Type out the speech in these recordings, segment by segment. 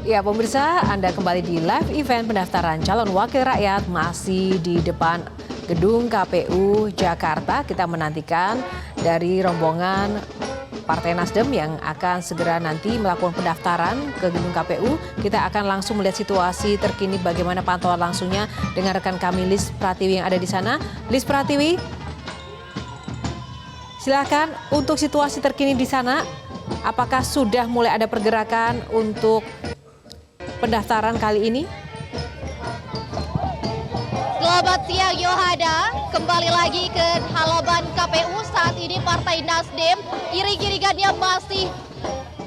Ya, pemirsa, Anda kembali di live event pendaftaran calon wakil rakyat masih di depan gedung KPU Jakarta. Kita menantikan dari rombongan Partai Nasdem yang akan segera nanti melakukan pendaftaran ke gedung KPU. Kita akan langsung melihat situasi terkini bagaimana pantauan langsungnya dengan rekan kami Lis Pratiwi yang ada di sana. Lis Pratiwi, silakan untuk situasi terkini di sana. Apakah sudah mulai ada pergerakan untuk pendaftaran kali ini? Selamat siang Yohana, kembali lagi ke halaman KPU. Saat ini Partai Nasdem iring-iringannya masih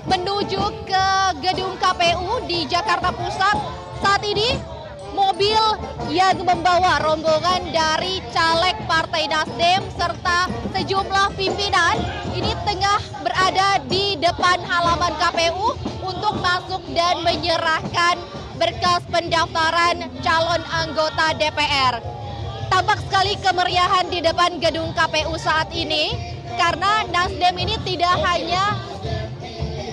menuju ke gedung KPU di Jakarta Pusat. Saat ini mobil yang membawa rombongan dari caleg Partai Nasdem serta sejumlah pimpinan ini tengah berada di depan halaman KPU untuk masuk dan menyerahkan berkas pendaftaran calon anggota DPR. Tampak sekali kemeriahan di depan gedung KPU saat ini karena Nasdem ini tidak hanya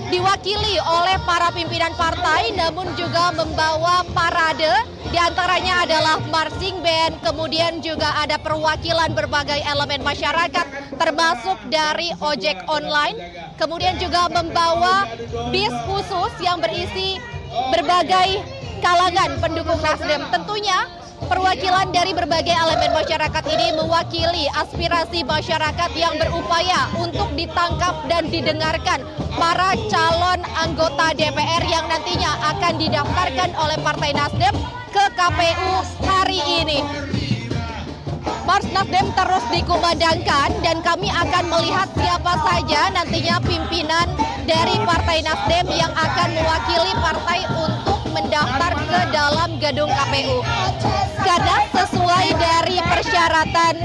diwakili oleh para pimpinan partai namun juga membawa parade. Di antaranya adalah marching band, kemudian juga ada perwakilan berbagai elemen masyarakat termasuk dari ojek online, kemudian juga membawa bis khusus yang berisi berbagai kalangan pendukung Nasdem. Tentunya perwakilan dari berbagai elemen masyarakat ini mewakili aspirasi masyarakat yang berupaya untuk ditangkap dan didengarkan para calon anggota DPR yang nantinya akan didaftarkan oleh Partai Nasdem ke KPU hari ini. Mars Nasdem terus dikumandangkan dan kami akan melihat siapa saja nantinya pimpinan dari Partai Nasdem yang akan mewakili partai untuk mendaftar ke dalam gedung KPU. Karena sesuai dari persyaratan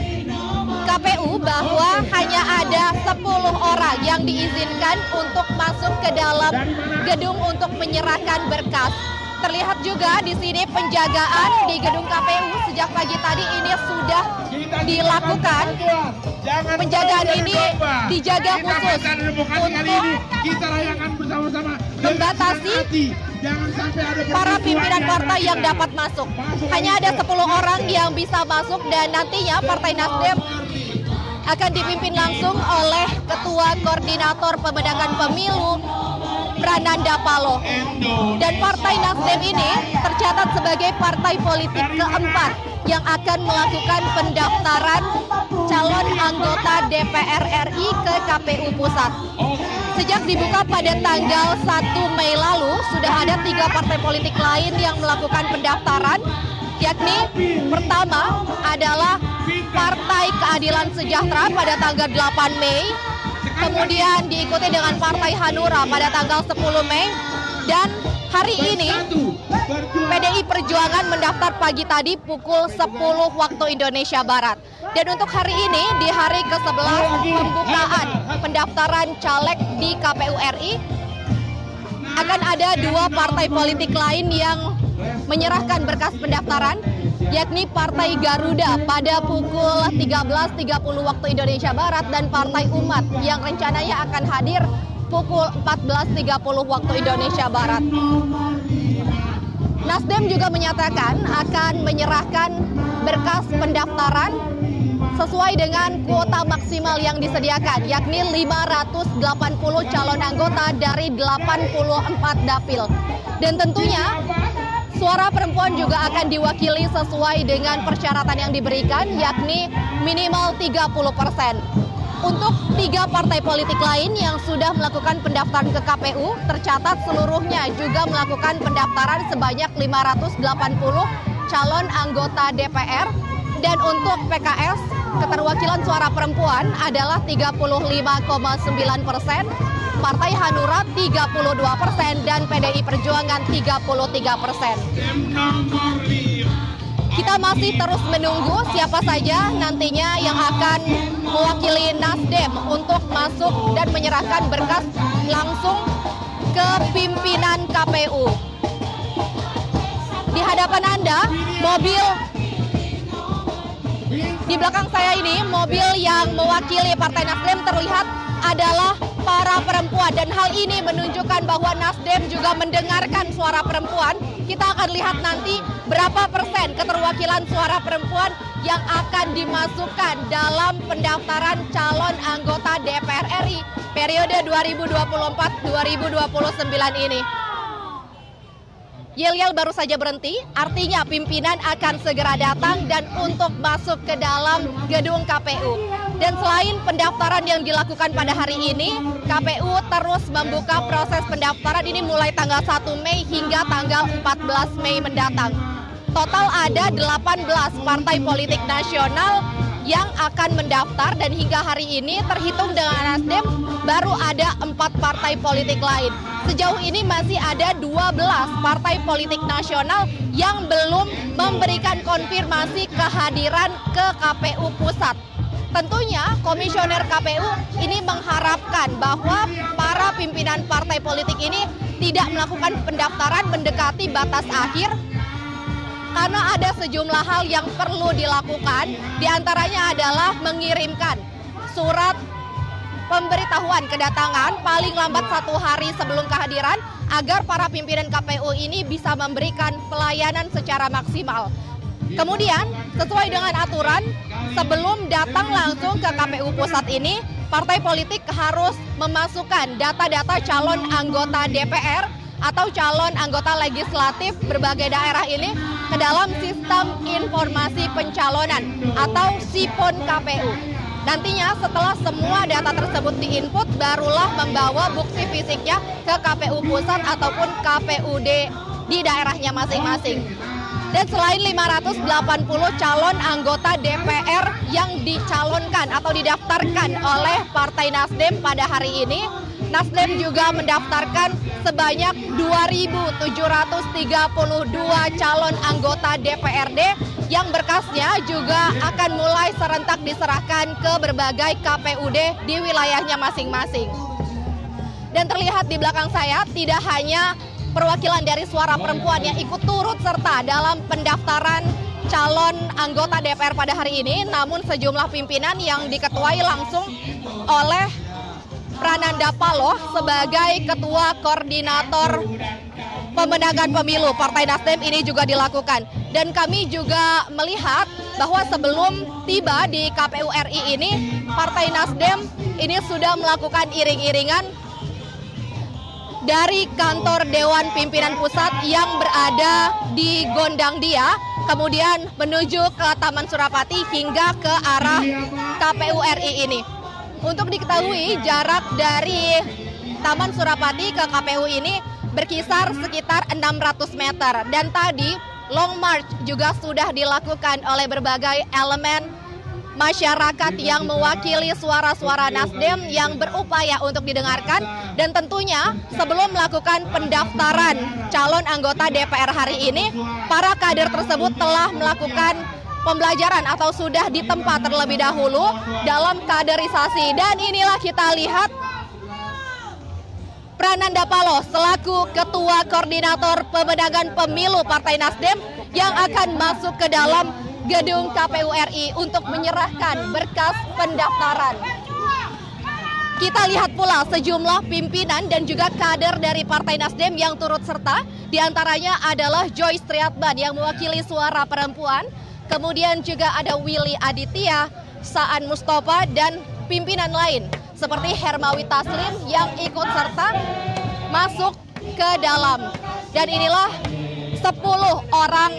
KPU bahwa hanya ada 10 orang yang diizinkan untuk masuk ke dalam gedung untuk menyerahkan berkas. Terlihat juga di sini penjagaan di gedung KPU sejak pagi tadi ini sudah dilakukan. Penjagaan ini dijaga khusus untuk membatasi para pimpinan partai yang dapat masuk. Hanya ada 10 orang yang bisa masuk dan nantinya Partai Nasdem akan dipimpin langsung oleh Ketua Koordinator Pemenangan Pemilu Prananda Paloh. Dan Partai Nasdem ini tercatat sebagai partai politik keempat yang akan melakukan pendaftaran calon anggota DPR RI ke KPU Pusat. Sejak dibuka pada tanggal 1 Mei lalu, sudah ada 3 partai politik lain yang melakukan pendaftaran, yakni pertama adalah Partai Keadilan Sejahtera pada tanggal 8 Mei, kemudian diikuti dengan Partai Hanura pada tanggal 10 Mei, dan hari ini PDI Perjuangan mendaftar pagi tadi pukul 10 waktu Indonesia Barat. Dan untuk hari ini, di hari ke-11 pembukaan pendaftaran caleg di KPU RI, akan ada 2 partai politik lain yang menyerahkan berkas pendaftaran, yakni Partai Garuda pada pukul 13.30 waktu Indonesia Barat dan Partai Umat yang rencananya akan hadir pukul 14.30 waktu Indonesia Barat. Nasdem juga menyatakan akan menyerahkan berkas pendaftaran sesuai dengan kuota maksimal yang disediakan, yakni 580 calon anggota dari 84 dapil. Dan tentunya suara perempuan juga akan diwakili sesuai dengan persyaratan yang diberikan, yakni minimal 30%. Untuk 3 partai politik lain yang sudah melakukan pendaftaran ke KPU, tercatat seluruhnya juga melakukan pendaftaran sebanyak 580 calon anggota DPR. Dan untuk PKS, keterwakilan suara perempuan adalah 35,9%, Partai Hanura 32%, dan PDI Perjuangan 33%. Kita masih terus menunggu siapa saja nantinya yang akan mewakili Nasdem untuk masuk dan menyerahkan berkas langsung ke pimpinan KPU. Di hadapan Anda, mobil di belakang saya ini, mobil yang mewakili Partai Nasdem terlihat adalah para perempuan, dan hal ini menunjukkan bahwa Nasdem juga mendengarkan suara perempuan. Kita akan lihat nanti berapa persen keterwakilan suara perempuan yang akan dimasukkan dalam pendaftaran calon anggota DPR RI periode 2024-2029 ini. Yel-yel baru saja berhenti, artinya pimpinan akan segera datang dan untuk masuk ke dalam gedung KPU. Dan selain pendaftaran yang dilakukan pada hari ini, KPU terus membuka proses pendaftaran ini mulai tanggal 1 Mei hingga tanggal 14 Mei mendatang. Total ada 18 partai politik nasional yang akan mendaftar, dan hingga hari ini terhitung dengan Nasdem baru ada 4 partai politik lain. Sejauh ini masih ada 12 partai politik nasional yang belum memberikan konfirmasi kehadiran ke KPU pusat. Tentunya komisioner KPU ini mengharapkan bahwa para pimpinan partai politik ini tidak melakukan pendaftaran mendekati batas akhir, karena ada sejumlah hal yang perlu dilakukan, diantaranya adalah mengirimkan surat pemberitahuan kedatangan paling lambat 1 hari sebelum kehadiran agar para pimpinan KPU ini bisa memberikan pelayanan secara maksimal. Kemudian, sesuai dengan aturan, sebelum datang langsung ke KPU pusat ini, partai politik harus memasukkan data-data calon anggota DPR atau calon anggota legislatif berbagai daerah ini ke dalam sistem informasi pencalonan atau SIPON KPU. Nantinya setelah semua data tersebut diinput, barulah membawa bukti fisiknya ke KPU pusat ataupun KPUD di daerahnya masing-masing. Dan selain 580 calon anggota DPR yang dicalonkan atau didaftarkan oleh Partai Nasdem pada hari ini, Nasdem juga mendaftarkan sebanyak 2.732 calon anggota DPRD yang berkasnya juga akan mulai serentak diserahkan ke berbagai KPUD di wilayahnya masing-masing. Dan terlihat di belakang saya tidak hanya perwakilan dari suara perempuan yang ikut turut serta dalam pendaftaran calon anggota DPR pada hari ini, namun sejumlah pimpinan yang diketuai langsung oleh Prananda Paloh sebagai Ketua Koordinator Pemenangan Pemilu Partai Nasdem ini juga dilakukan. Dan kami juga melihat bahwa sebelum tiba di KPU RI ini, Partai Nasdem ini sudah melakukan iring-iringan dari kantor Dewan Pimpinan Pusat yang berada di Gondang Dia, kemudian menuju ke Taman Surapati hingga ke arah KPU RI ini. Untuk diketahui, jarak dari Taman Surapati ke KPU ini berkisar sekitar 600 meter. Dan tadi long march juga sudah dilakukan oleh berbagai elemen masyarakat yang mewakili suara-suara Nasdem yang berupaya untuk didengarkan. Dan tentunya sebelum melakukan pendaftaran calon anggota DPR hari ini, para kader tersebut telah melakukan pembelajaran atau sudah ditempa terlebih dahulu dalam kaderisasi. Dan inilah kita lihat Prananda Paloh selaku Ketua Koordinator Pemenangan Pemilu Partai Nasdem yang akan masuk ke dalam gedung KPU RI untuk menyerahkan berkas pendaftaran. Kita lihat pula sejumlah pimpinan dan juga kader dari Partai Nasdem yang turut serta. Di antaranya adalah Joyce Triatman yang mewakili suara perempuan. Kemudian juga ada Willy Aditya, Saan Mustafa, dan pimpinan lain seperti Hermawi Taslim yang ikut serta masuk ke dalam. Dan inilah 10 orang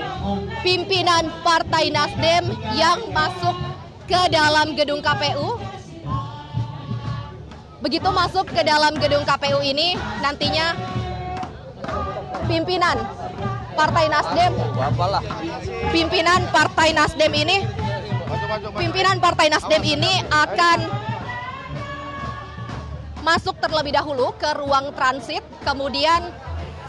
pimpinan Partai Nasdem yang masuk ke dalam gedung KPU. Begitu masuk ke dalam gedung KPU ini, nantinya pimpinan Partai Nasdem ini akan masuk terlebih dahulu ke ruang transit, kemudian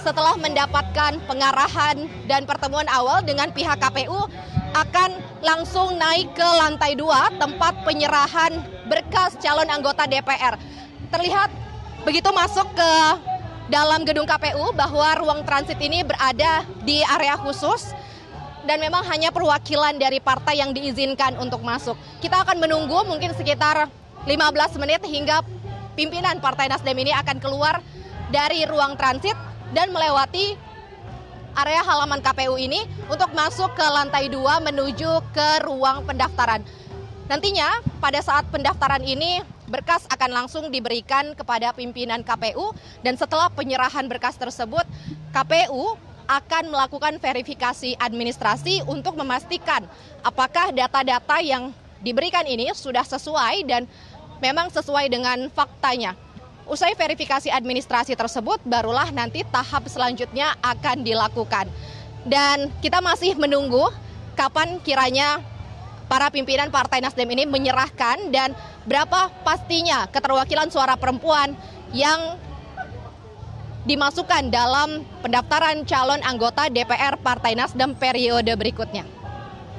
setelah mendapatkan pengarahan dan pertemuan awal dengan pihak KPU, akan langsung naik ke lantai 2 tempat penyerahan berkas calon anggota DPR. Terlihat begitu masuk ke dalam gedung KPU bahwa ruang transit ini berada di area khusus dan memang hanya perwakilan dari partai yang diizinkan untuk masuk. Kita akan menunggu mungkin sekitar 15 menit hingga pimpinan Partai Nasdem ini akan keluar dari ruang transit dan melewati area halaman KPU ini untuk masuk ke lantai 2 menuju ke ruang pendaftaran. Nantinya pada saat pendaftaran ini berkas akan langsung diberikan kepada pimpinan KPU dan setelah penyerahan berkas tersebut KPU akan melakukan verifikasi administrasi untuk memastikan apakah data-data yang diberikan ini sudah sesuai dan memang sesuai dengan faktanya. Usai verifikasi administrasi tersebut barulah nanti tahap selanjutnya akan dilakukan. Dan kita masih menunggu kapan kiranya para pimpinan Partai Nasdem ini menyerahkan dan berapa pastinya keterwakilan suara perempuan yang dimasukkan dalam pendaftaran calon anggota DPR Partai Nasdem periode berikutnya.